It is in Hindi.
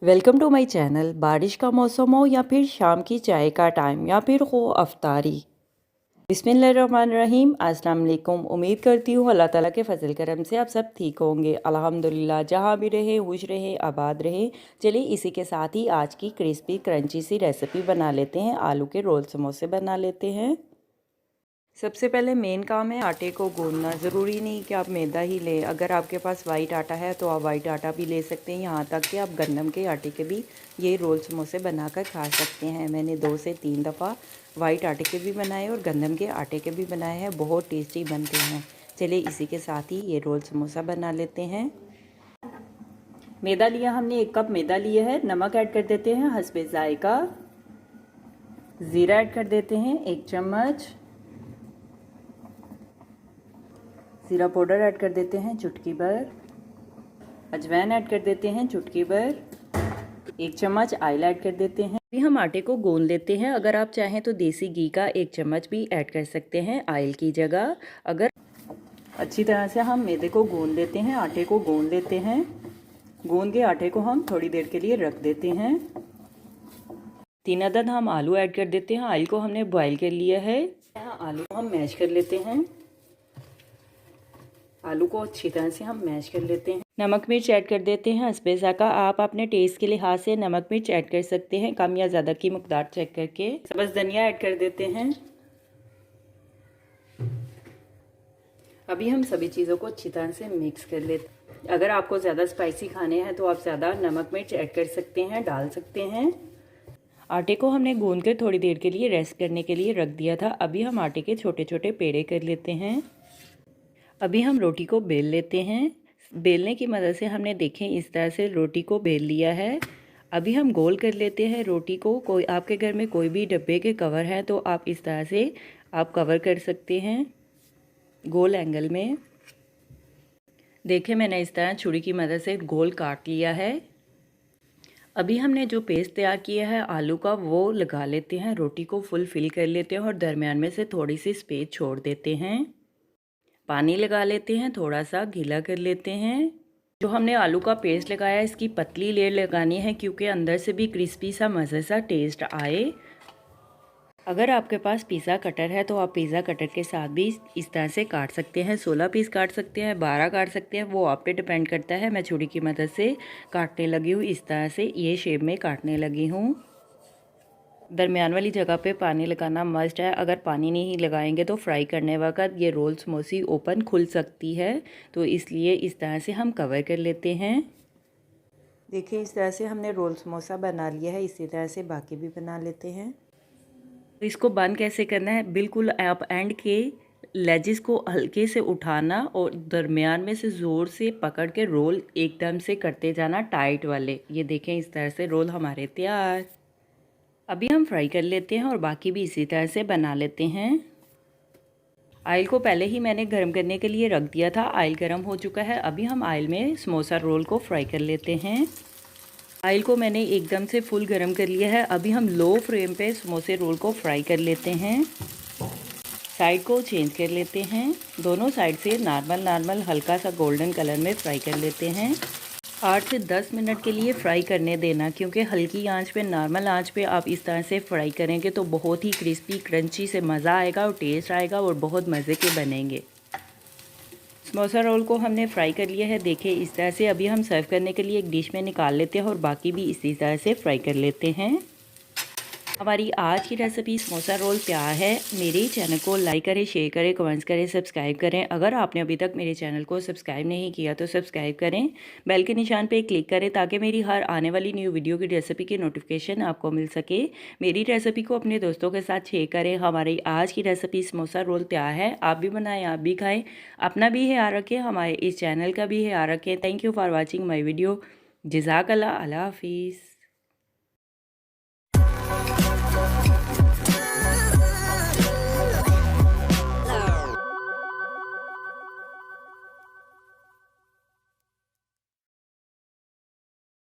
Welcome to my channel. बारिश का मौसम हो या फिर शाम की चाय का टाइम या फिर हो अफ्तारी। बिस्मिल्लाहिर्रहमानिर्रहीम। अस्सलाम वालेकुम। उम्मीद करती हूँ अल्लाह ताला के फजल करम से आप सब ठीक होंगे। अल्हम्दुलिल्लाह, जहाँ भी रहे खुश रहे आबाद रहे। चलिए इसी के साथ ही आज की क्रिस्पी क्रंची सी रेसिपी बना लेते हैं। आलू के रोल समोसे बना लेते हैं। सबसे पहले मेन काम है आटे को गूंदना। ज़रूरी नहीं कि आप मैदा ही लें, अगर आपके पास वाइट आटा है तो आप वाइट आटा भी ले सकते हैं। यहाँ तक कि आप गंदम के आटे के भी ये रोल समोसे बनाकर खा सकते हैं। मैंने 2 से 3 दफ़ा वाइट आटे के भी बनाए और गंदम के आटे के भी बनाए हैं, बहुत टेस्टी बनते हैं। चलिए इसी के साथ ही ये रोल समोसा बना लेते हैं। मैदा लिया हमने, 1 कप मैदा लिया है। नमक ऐड कर देते हैं हस्बे जायका। ज़ीरा ऐड कर देते हैं 1 चम्मच। ज़ीरा पाउडर ऐड कर देते हैं चुटकी भर। अजवाइन ऐड कर देते हैं चुटकी भर। 1 चम्मच ऑयल ऐड कर देते हैं। अभी हम आटे को गूंद लेते हैं। अगर आप चाहें तो देसी घी का 1 चम्मच भी ऐड कर सकते हैं ऑयल की जगह। अगर अच्छी तरह से हम मैदे को गूंद लेते हैं, आटे को गूंद लेते हैं। गूंद के आटे को हम थोड़ी देर के लिए रख देते हैं। 3 अदद हम आलू ऐड कर देते हैं। आलू को हमने बॉयल कर लिया है। आलू को हम मैश कर लेते हैं। आलू को अच्छी तरह से हम मैश कर लेते हैं। नमक मिर्च ऐड कर देते हैं हस्बे ज़ायका। आप अपने टेस्ट के लिहाज से नमक मिर्च ऐड कर सकते हैं, कम या ज़्यादा की मकदार चेक करके। सब्ज़ धनिया ऐड कर देते हैं। अभी हम सभी चीज़ों को अच्छी तरह से मिक्स कर लेते हैं। अगर आपको ज़्यादा स्पाइसी खाने हैं तो आप ज़्यादा नमक मिर्च ऐड कर सकते हैं, डाल सकते हैं। आटे को हमने गूंद कर थोड़ी देर के लिए रेस्ट करने के लिए रख दिया था। अभी हम आटे के छोटे छोटे पेड़े कर लेते हैं। अभी हम रोटी को बेल लेते हैं। बेलने की मदद से हमने देखें इस तरह से रोटी को बेल लिया है। अभी हम गोल कर लेते हैं रोटी को। कोई आपके घर में कोई भी डब्बे के कवर है तो आप इस तरह से आप कवर कर सकते हैं गोल एंगल में। देखें मैंने इस तरह छुरी की मदद से गोल काट लिया है। अभी हमने जो पेस्ट तैयार किया है आलू का वो लगा लेते हैं। रोटी को फुल फिल कर लेते हैं और दरमियान में से थोड़ी सी स्पेस छोड़ देते हैं। पानी लगा लेते हैं, थोड़ा सा गीला कर लेते हैं। जो हमने आलू का पेस्ट लगाया है इसकी पतली लेयर लगानी है क्योंकि अंदर से भी क्रिस्पी सा मज़े सा टेस्ट आए। अगर आपके पास पिज़्ज़ा कटर है तो आप पिज़्ज़ा कटर के साथ भी इस तरह से काट सकते हैं। 16 पीस काट सकते हैं, 12 काट सकते हैं, वो आप पे डिपेंड करता है। मैं छुरी की मदद से काटने लगी हूँ, इस तरह से ये शेप में काटने लगी हूँ। दरमियान वाली जगह पे पानी लगाना मस्ट है। अगर पानी नहीं लगाएंगे तो फ्राई करने वक्त ये रोल समोसी ओपन खुल सकती है, तो इसलिए इस तरह से हम कवर कर लेते हैं। देखिए इस तरह से हमने रोल समोसा बना लिया है। इसी तरह से बाकी भी बना लेते हैं। तो इसको बंद कैसे करना है, बिल्कुल आप एंड के लेजिस को हल्के से उठाना और दरमियान में से ज़ोर से पकड़ के रोल एकदम से करते जाना टाइट वाले। ये देखें इस तरह से रोल हमारे तैयार। अभी हम फ्राई कर लेते हैं और बाकी भी इसी तरह से बना लेते हैं। ऑयल को पहले ही मैंने गर्म करने के लिए रख दिया था। ऑयल गर्म हो चुका है। अभी हम ऑयल में समोसा रोल को फ्राई कर लेते हैं। ऑयल को मैंने एकदम से फुल गर्म कर लिया है। अभी हम लो फ्लेम पे समोसे रोल को फ्राई कर लेते हैं। साइड को चेंज कर लेते हैं। दोनों साइड से नॉर्मल हल्का सा गोल्डन कलर में फ्राई कर लेते हैं। 8 से 10 मिनट के लिए फ्राई करने देना, क्योंकि हल्की आंच पे नॉर्मल आंच पे आप इस तरह से फ्राई करेंगे तो बहुत ही क्रिस्पी क्रंची से मज़ा आएगा और टेस्ट आएगा और बहुत मज़े के बनेंगे। समोसा रोल को हमने फ्राई कर लिया है, देखिए इस तरह से। अभी हम सर्व करने के लिए एक डिश में निकाल लेते हैं और बाकी भी इसी तरह से फ्राई कर लेते हैं। हमारी आज की रेसिपी समोसा रोल तैयार है। मेरे चैनल को लाइक करें, शेयर करें, कमेंट्स करें, सब्सक्राइब करें। अगर आपने अभी तक मेरे चैनल को सब्सक्राइब नहीं किया तो सब्सक्राइब करें, बेल के निशान पे क्लिक करें ताकि मेरी हर आने वाली न्यू वीडियो की रेसिपी की नोटिफिकेशन आपको मिल सके। मेरी रेसिपी को अपने दोस्तों के साथ शेयर करें। हमारी आज की रेसिपी समोसा रोल तैयार है। आप भी बनाएँ, आप भी खाएँ। अपना भी ख्याल रखें, हमारे इस चैनल का भी ख्याल रखें। Thank you for watching my video. जज़ाकल्लाह। अल्लाह हाफिज़।